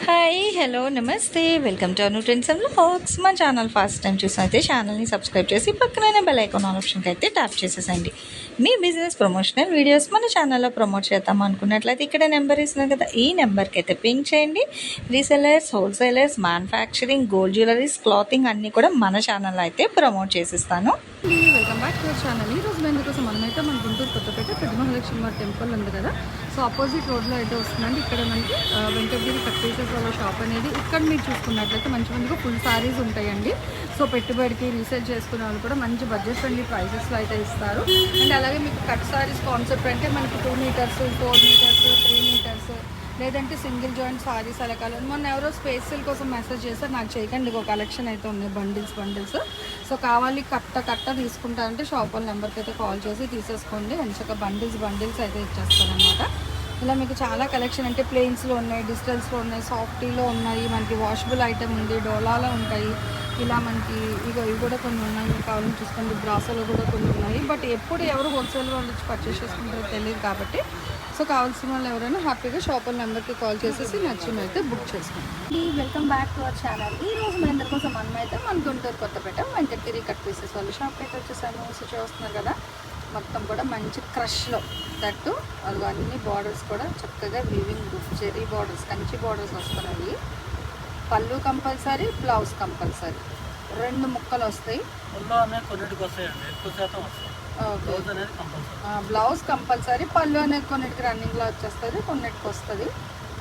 Hi hello నమస్తే welcome to Anu trends and vlogs. మా channel first time చూసినైతే ఛానల్ని subscribe చేసి పక్కనైన బెల్ ఐకాన్ ఆప్షన్కి అయితే ట్యాప్ చేసేసండి. మీ బిజినెస్ ప్రమోషనల్ వీడియోస్ మన ఛానల్లో ప్రమోట్ చేద్దాం అనుకున్నట్లయితే ఇక్కడ నెంబర్ ఇస్తున్నాను కదా, ఈ నెంబర్కి అయితే పింక్ చేయండి. Resellers, wholesalers, manufacturing, gold jewelleries, clothing అన్నీ కూడా మన ఛానల్లో అయితే ప్రమోట్ చేసిస్తాను. Welcome back to our channel. ఈ రోజు ఎందుకోసం మనమైతే మన గుంటూరు కొత్తపేట పెద్ద మహాలక్ష్మి వారి టెంపుల్ ఉంది కదా, సో ఆపోజిట్ రోడ్లో అయితే వస్తుందండి. ఇక్కడ మనకి వెంకటగిరి కట్ పీసెస్ వాళ్ళ షాప్ అనేది ఇక్కడ మీరు చూసుకున్నట్లయితే మంచి మంచిగా ఫుల్ సారీస్ ఉంటాయండి. సో పెట్టుబడికి రీసేల్ చేసుకునే వాళ్ళు కూడా మంచి బడ్జెట్ ఫ్రెండ్లీ ప్రైసెస్లో అయితే ఇస్తారు. అండ్ అలాగే మీకు కట్ సారీస్ కాన్సెప్ట్ అంటే మనకి 2 మీటర్స్, 4 మీటర్స్, 3 మీటర్స్ లేదంటే సింగిల్ జాయింట్ సారీస్ అలా కావాలి. మొన్న ఎవరో స్పేషల్ కోసం మెసేజ్ చేస్తారు, నాకు చేయకండి, ఒక కలెక్షన్ అయితే ఉన్నాయి బండిల్స్. సో కావాలి కట్ట తీసుకుంటారంటే షాప్ వాళ్ళ నెంబర్కి అయితే కాల్ చేసి తీసేసుకోండి. మంచిగా బండిల్స్ అయితే ఇచ్చేస్తారనమాట. ఇలా మీకు చాలా కలెక్షన్ అంటే ప్లెయిన్స్లో ఉన్నాయి, డిజిటల్స్లో ఉన్నాయి, సాఫ్టీలో ఉన్నాయి, మనకి వాషబుల్ ఐటమ్ ఉంది, డోలాలో ఉంటాయి. ఇలా మనకి ఇవి కూడా కొన్ని ఉన్నాయి, మీకు కావాలని చూసుకోండి. బ్రాసోలో కూడా కొన్ని ఉన్నాయి. బట్ ఎప్పుడు ఎవరు హోల్సేల్ వాళ్ళు వచ్చి పర్చేస్ చేసుకుంటారో తెలియదు కాబట్టి, సో కావాల్సిన వాళ్ళు ఎవరైనా హ్యాపీగా షాప్ వాళ్ళ నెంబర్కి కాల్ చేసేసి నచ్చిన అయితే బుక్ చేసుకోండి. Welcome back to our channel. ఈ రోజు మీ అందరి కోసం మనమైతే మన గుంటూరు కొత్తపేట వెంకటగిరి కట్ పీసెస్ వాళ్ళ షాప్ అయితే వచ్చేసాము. సో చూస్తున్నారు కదా, మొత్తం కూడా మంచి క్రష్లో దట్టు అది అన్ని బార్డర్స్ కూడా చక్కగా weaving zari borders, Kanchi borders వస్తున్నాయి. పళ్ళు కంపల్సరీ, బ్లౌజ్ కంపల్సరీ, 2 ముక్కలు వస్తాయి. బ్లౌజ్ కంపల్సరీ, పళ్ళు అనేది కొన్నిటికి రన్నింగ్లో వచ్చేస్తుంది, కొన్నిటికి వస్తుంది.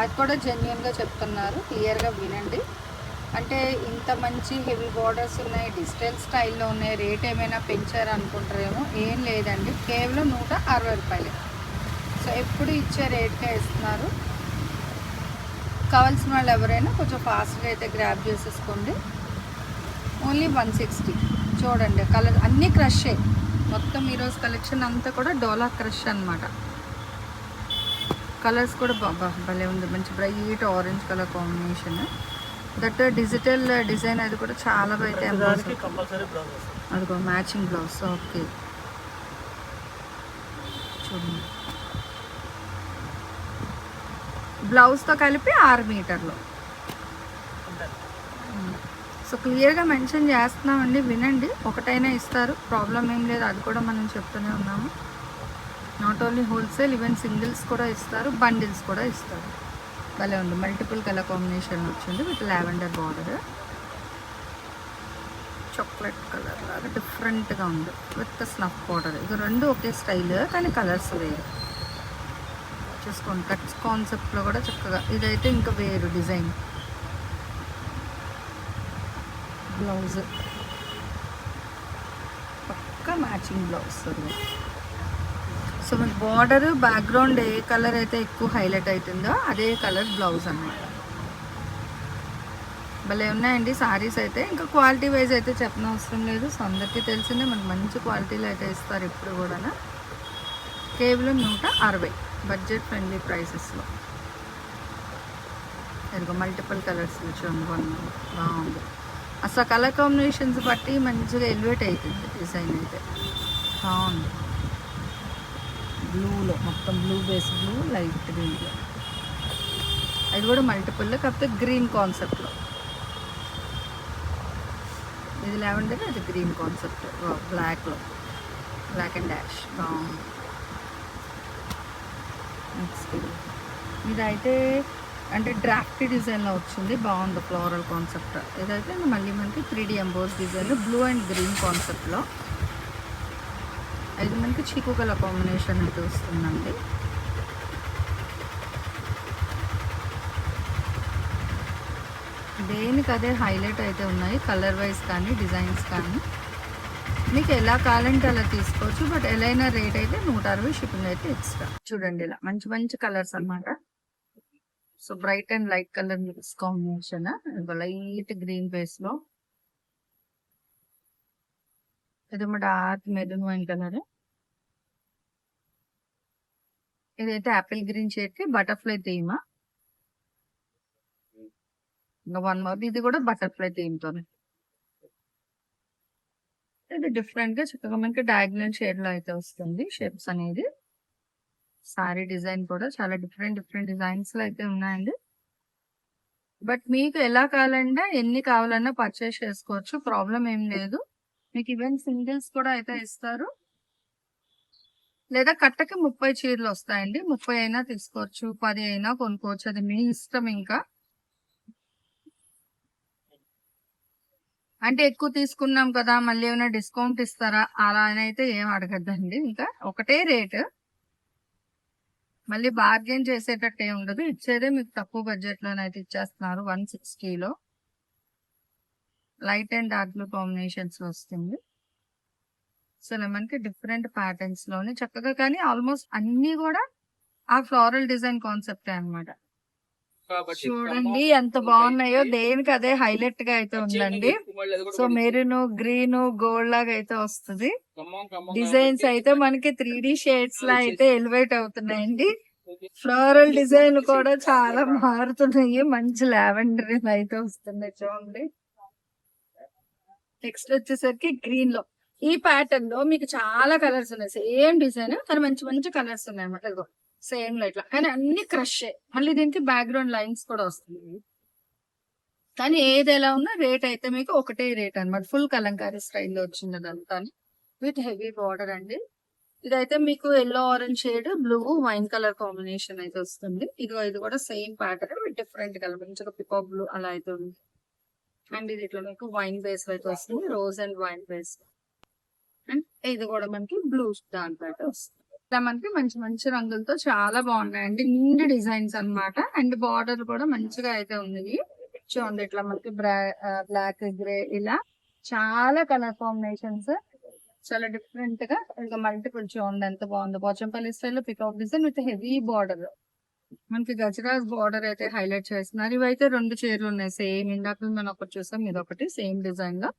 అది కూడా జెన్యున్గా చెప్తున్నారు, క్లియర్గా వినండి. అంటే ఇంత మంచి హెవీ బార్డర్స్ ఉన్నాయి, డిజిటల్ స్టైల్లో ఉన్నాయి, రేట్ ఏమైనా పెంచారు అనుకుంటారేమో, ఏం లేదండి, కేవలం 160 రూపాయలే. సో ఎప్పుడు ఇచ్చే రేట్కే ఇస్తున్నారు. కావాల్సిన వాళ్ళు ఎవరైనా కొంచెం ఫాస్ట్గా అయితే గ్రాబ్ చేసేసుకోండి. ఓన్లీ 160. చూడండి కలర్ అన్నీ క్రషే మొత్తం. ఈరోజు కలెక్షన్ అంతా కూడా డోలా క్రష్ అనమాట. కలర్స్ కూడా భలే ఉంది, మంచి bright orange colour combination. That digital design అది కూడా చాలా అయితే అదిగో మ్యాచింగ్ బ్లౌజ్. ఓకే చూడండి, బ్లౌజ్తో కలిపి 6 మీటర్లు. సో క్లియర్గా మెన్షన్ చేస్తున్నామండి, వినండి. ఒకటైనా ఇస్తారు, ప్రాబ్లం ఏం లేదు, అది కూడా మనం చెప్తూనే ఉన్నాము. Not only wholesale, even singles కూడా ఇస్తారు, బండిల్స్ కూడా ఇస్తారు. భలే ఉంది, మల్టిపుల్ కలర్ కాంబినేషన్ వచ్చింది with lavender border, chocolate colour లాగా డిఫరెంట్గా ఉంది విత్ స్నఫ్ బార్డర్. ఇది 2 ఒకే స్టైల్ కానీ కలర్స్ వేరు. చూసుకోండి, కట్స్ కాన్సెప్ట్లో కూడా చక్కగా. ఇదైతే ఇంకా వేరు డిజైన్. బ్లౌజ్ పక్కా మ్యాచింగ్ బ్లౌజ్. సో మీకు బార్డర్ బ్యాక్గ్రౌండ్ ఏ కలర్ అయితే ఎక్కువ హైలైట్ అవుతుందో అదే కలర్ బ్లౌజ్ అన్నమాట. భలే ఉన్నాయండి సారీస్ అయితే. ఇంకా క్వాలిటీ వైజ్ అయితే చెప్పనవసరం లేదు, సో అందరికీ తెలిసిందే, మనకు మంచి క్వాలిటీలో అయితే ఇస్తారు ఎప్పుడు కూడా. కేవలం 160 బడ్జెట్ ఫ్రెండ్లీ ప్రైసెస్లో. ఇదిగో మల్టిపుల్ కలర్స్ చూడండి, బాగుంది. అసలు కలర్ కాంబినేషన్స్ బట్టి మంచిగా ఎలివేట్ అవుతుంది డిజైన్ అయితే, బాగుంది. బ్లూలో మొత్తం బ్లూ బేస్, బ్లూ లైట్ గ్రీన్లో. అది కూడా మల్టిపుల్లో, కాకపోతే గ్రీన్ కాన్సెప్ట్లో. ఇది లావెండర్, అది గ్రీన్ కాన్సెప్ట్, బ్లాక్లో, బ్లాక్ అండ్ డాష్, బాగుంది. నెక్స్ట్ ఇదైతే అంటే డ్రాఫ్ట్ డిజైన్లో వచ్చింది, బాగుంది, ఫ్లోరల్ కాన్సెప్ట్. ఇదైతే మళ్ళీ మనకి 3D emboss design, blue and green కాన్సెప్ట్లో. ఇది మనకి చీకు కలర్ కాంబినేషన్ అయితే వస్తుందండి. దేనికి అదే హైలైట్ అయితే ఉన్నాయి, కలర్ వైజ్ కానీ డిజైన్స్ కానీ. మీకు ఎలా కావాలంటే అలా తీసుకోవచ్చు, బట్ ఎలా అయినా రేట్ అయితే 160, షిప్పింగ్ అయితే ఎక్స్ట్రా. చూడండి ఇలా మంచి మంచి కలర్స్ అనమాట. So bright and light colour mix combination, light green base లో. ఇదేమో డార్క్ మెరూన్ వైన్ కలర్. ఇదైతే యాపిల్ గ్రీన్ షేడ్ కి బటర్ఫ్లై థీమ్. ఇంకా 1 మోర్, ఇది కూడా బటర్ఫ్లై థీమ్ తోనే. ఇది డిఫరెంట్ గా చక్కగా మనకి డయాగ్నల్ షేడ్ లో అయితే వస్తుంది షేప్స్ అనేది. సారీ డిజైన్ కూడా చాలా డిఫరెంట్ డిజైన్స్ లో అయితే ఉన్నాయండి. బట్ మీకు ఎలా కావాలంటే ఎన్ని కావాలన్నా పర్చేస్ చేసుకోవచ్చు, ప్రాబ్లం ఏం లేదు. మీకు ఈవెన్ సింగిల్స్ కూడా అయితే ఇస్తారు, లేదా కట్టకి 30 చీరలు వస్తాయండి. 30 అయినా తీసుకోవచ్చు, 10 అయినా కొనుక్కోవచ్చు, అది మీ ఇష్టం. ఇంకా అంటే ఎక్కువ తీసుకున్నాం కదా మళ్ళీ ఏమైనా డిస్కౌంట్ ఇస్తారా అలా అని అయితే ఏం అడగద్దండి. ఇంకా ఒకటే రేటు, మళ్ళీ బార్గెన్ చేసేటట్టు ఏమి ఉండదు. ఇచ్చేదే మీకు తక్కువ బడ్జెట్ లోనైతే ఇచ్చేస్తున్నారు. 160లో light and dark blue combinations లో వస్తుంది. సో మనకి డిఫరెంట్ ప్యాటర్న్స్ లోని చక్కగా, కానీ ఆల్మోస్ట్ అన్ని కూడా ఆ ఫ్లోరల్ డిజైన్ కాన్సెప్ట్ అన్నమాట. చూడండి ఎంత బాగున్నాయో, దేనికి అదే హైలైట్ గా అయితే ఉందండి. సో మెరూన్, గ్రీన్, గోల్డ్ లాగా అయితే వస్తుంది. డిజైన్స్ అయితే మనకి 3D షేడ్స్ లా అయితే ఎలివేట్ అవుతున్నాయండి. ఫ్లోరల్ డిజైన్ కూడా చాలా మారుతున్నాయి. మంచి లావెండర్ అయితే వస్తుంది చూడండి. నెక్స్ట్ వచ్చేసరికి గ్రీన్ లో ఈ ప్యాటర్న్ లో మీకు చాలా కలర్స్ ఉన్నాయి. సేమ్ డిజైన్ కానీ మంచి మంచి కలర్స్ ఉన్నాయి అన్నమాట. ఇదిగో సేమ్ లో ఇట్లా, కానీ అన్ని క్రష్. మళ్ళీ దీనికి బ్యాక్గ్రౌండ్ లైన్స్ కూడా వస్తుంది. కానీ ఏది ఎలా ఉన్నా రేట్ అయితే మీకు ఒకటే రేట్ అన్నమాట. ఫుల్ కలంకారీ స్టైల్లో వచ్చింది అదంతా విత్ హెవీ బార్డర్ అండి. ఇదైతే మీకు yellow orange shade, blue wine colour combination అయితే వస్తుంది. ఇదిగో ఇది కూడా same pattern with different colour, మంచిగా పికాక్ బ్లూ అలా అయితే ఉంది. అండ్ ఇది ఇట్లా మీకు వైన్ బేస్ అయితే వస్తుంది, rose and wine base. And ఇది కూడా మనకి బ్లూ దాంట్లో అయితే వస్తుంది. ఇట్లా మనకి మంచి మంచి రంగులతో చాలా బాగున్నాయండి. నిండి డిజైన్స్ అన్నమాట. అండ్ బార్డర్ కూడా మంచిగా అయితే ఉంది. చూడండి ఇట్లా మనకి బ్లాక్, గ్రే ఇలా చాలా కలర్ కాంబినేషన్స్, చాలా డిఫరెంట్ గా ఇంకా మల్టిపుల్. చూడండి ఎంత బాగుందో, పోచంపల్లి స్టైల్లో peacock design with heavy border. మనకి గజరాజ్ బార్డర్ అయితే హైలైట్ చేస్తున్నారు. ఇవైతే 2 చీరలు ఉన్నాయి సేమ్. ఇందాక మనం ఒకటి చూసాం, ఇది ఒకటి సేమ్ డిజైన్ లో.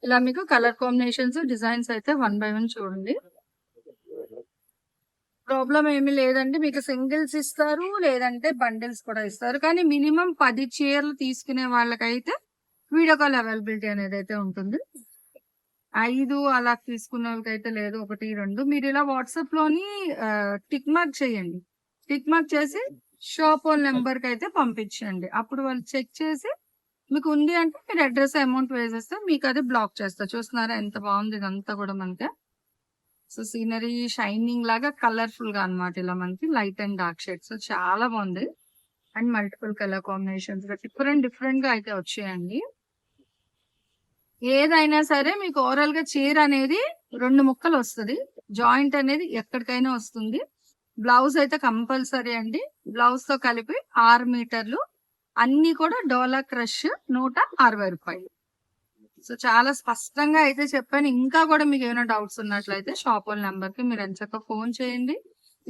ఇలా మీకు కలర్ కాంబినేషన్స్, డిజైన్స్ అయితే 1 by 1 చూడండి. ప్రాబ్లం ఏమీ లేదండి. మీకు సింగిల్స్ ఇస్తారు, లేదంటే బండిల్స్ కూడా ఇస్తారు. కానీ మినిమం 10 చీరలు తీసుకునే వాళ్ళకైతే వీడియో కాల్ అవైలబిలిటీ అనేది అయితే ఉంటుంది. 5 అలా తీసుకునే వాళ్ళకైతే లేదు, 1, 2. మీరు ఇలా వాట్సాప్ లోని టిక్ మార్క్ చేయండి. టిక్ మార్క్ చేసి షాప్ ఓన్ నెంబర్ కి అయితే పంపించండి. అప్పుడు వాళ్ళు చెక్ చేసి మీకు ఉంది అంటే మీరు అడ్రస్, అమౌంట్ వేసేస్తే మీకు అది బ్లాక్ చేస్తారు. చూస్తున్నారా ఎంత బాగుంది ఇదంతా కూడా మనకి. సో సీనరీ షైనింగ్ లాగా కలర్ఫుల్ గా అన్నమాట. ఇలా మనకి లైట్ అండ్ డార్క్ షేడ్స్ చాలా బాగుంది. And multiple colour combinations different different గా అయితే వచ్చాయండి. ఏదైనా సరే మీకు ఓవరాల్ గా చీర అనేది 2 ముక్కలు వస్తుంది. జాయింట్ అనేది ఎక్కడికైనా వస్తుంది. బ్లౌజ్ అయితే కంపల్సరీ అండి. బ్లౌజ్ తో కలిపి 6 మీటర్లు. అన్ని కూడా డోలా క్రష్ 160 రూపాయలు. సో చాలా స్పష్టంగా అయితే చెప్పాను. ఇంకా కూడా మీకు ఏమైనా డౌట్స్ ఉన్నట్లయితే షాప్ వాళ్ళ నెంబర్ కి మీరు ఎంచక్క ఫోన్ చేయండి.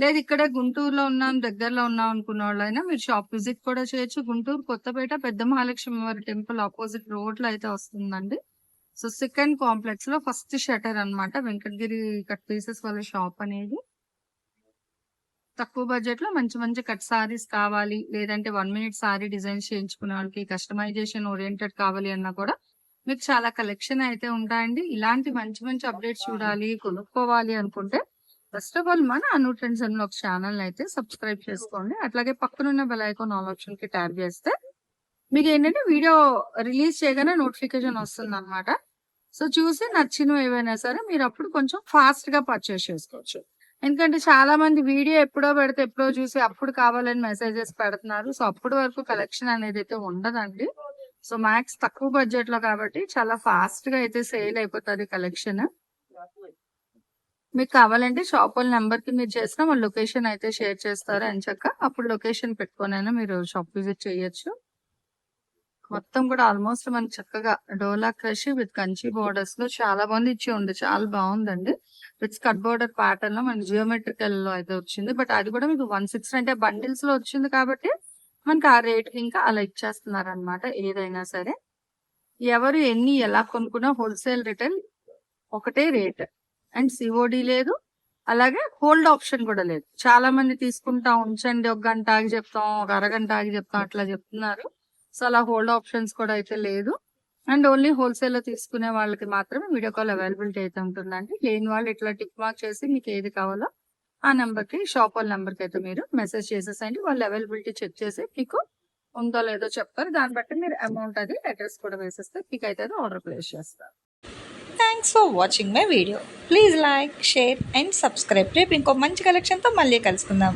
లేదు ఇక్కడే గుంటూరులో ఉన్నాం, దగ్గరలో ఉన్నాం అనుకున్న వాళ్ళైనా మీరు షాప్ విజిట్ కూడా చేయొచ్చు. గుంటూరు కొత్తపేట పెద్ద మహాలక్ష్మి వారి టెంపుల్ ఆపోజిట్ రోడ్ లో అయితే వస్తుందండి. సో సెకండ్ కాంప్లెక్స్ లో ఫస్ట్ షటర్ అన్నమాట, వెంకటగిరి కట్ పీసెస్ వాళ్ళ షాప్ అనేది. తక్కువ బడ్జెట్ లో మంచి మంచి కట్ సారీస్ కావాలి, లేదంటే 1 minute సారీ డిజైన్ చేయించుకునే వాళ్ళకి, కస్టమైజేషన్ ఓరియంటెడ్ కావాలి అన్నా కూడా మీకు చాలా కలెక్షన్ అయితే ఉంటాయండి. ఇలాంటి మంచి మంచి అప్డేట్స్ చూడాలి, కొనుక్కోవాలి అనుకుంటే ఫస్ట్ ఆఫ్ ఆల్ మన అను ట్రెండ్స్ అని ఒక ఛానల్ అయితే సబ్స్క్రైబ్ చేసుకోండి. అట్లాగే పక్కనున్న బెల్ ఐకాన్ ఆల్ ఆప్షన్ కి ట్యాప్ చేస్తే మీకు ఏంటంటే వీడియో రిలీజ్ చేయగానే నోటిఫికేషన్ వస్తుంది అనమాట. సో చూసి నచ్చినవి ఏవైనా సరే మీరు అప్పుడు కొంచెం ఫాస్ట్ గా పర్చేస్ చేసుకోవచ్చు. ఎందుకంటే చాలా మంది వీడియో ఎప్పుడో పెడితే ఎప్పుడో చూసి అప్పుడు కావాలని మెసేజెస్ పెడుతున్నారు. సో అప్పటి వరకు కలెక్షన్ అనేది అయితే ఉండదండి. సో మ్యాక్స్ తక్కువ బడ్జెట్ లో కాబట్టి చాలా ఫాస్ట్ గా అయితే సేల్ అయిపోతుంది కలెక్షన్. మీకు కావాలంటే షాప్ వాళ్ళ నెంబర్ కి మీరు చేసిన వాళ్ళ లొకేషన్ అయితే షేర్ చేస్తారు అని చక్క, అప్పుడు లొకేషన్ పెట్టుకునైనా మీరు షాప్ విజిట్ చేయొచ్చు. మొత్తం కూడా ఆల్మోస్ట్ మనకి చక్కగా డోలా క్రష్ విత్ కంచి బోర్డర్స్ లో చాలా బాగుంది. ఇచ్చి ఉంది, చాలా బాగుందండి. విత్ కట్ బోర్డర్ ప్యాటర్న్ లో మన జియోమెట్రికల్ లో అయితే వచ్చింది. బట్ అది కూడా మీకు 160 అంటే బండిల్స్ లో వచ్చింది కాబట్టి మనకి ఆ రేట్ ఇంకా అలా ఇచ్చేస్తున్నారు అనమాట. ఏదైనా సరే ఎవరు ఎన్ని ఎలా కొనుక్కున్నా హోల్సేల్ రిటైల్ ఒకటే రేట్. అండ్ సిఓడి లేదు, అలాగే హోల్డ్ ఆప్షన్ కూడా లేదు. చాలా మంది తీసుకుంటా ఉంచండి, 1 గంట ఆగి చెప్తాం, 1 అరగంట ఆగి చెప్తాం అట్లా చెప్తున్నారు. సో అలా హోల్డ్ ఆప్షన్స్ కూడా అయితే లేదు. అండ్ ఓన్లీ హోల్సేల్ లో తీసుకునే వాళ్ళకి మాత్రమే వీడియో కాల్ అవైలబిలిటీ అయితే ఉంటుందండి. లేని వాళ్ళు ఇట్లా టిక్ మార్క్ చేసి మీకు ఏది కావాలో ఆ నెంబర్ కి, షాప్ వాళ్ళ నెంబర్ కి అయితే మీరు మెసేజ్ చేసేసండి. వాళ్ళు అవైలబిలిటీ చెక్ చేసి మీకు ఉందో లేదో చెప్తారు. దాన్ని బట్టి మీరు అమౌంట్ అది అడ్రస్ కూడా వేసేస్తే మీకు అయితే అది ఆర్డర్ ప్లేస్ చేస్తారు. Thanks for watching my video. Please like, share and subscribe. రేపు ఇంకో మంచి కలెక్షన్తో మళ్ళీ కలుసుకుందాం.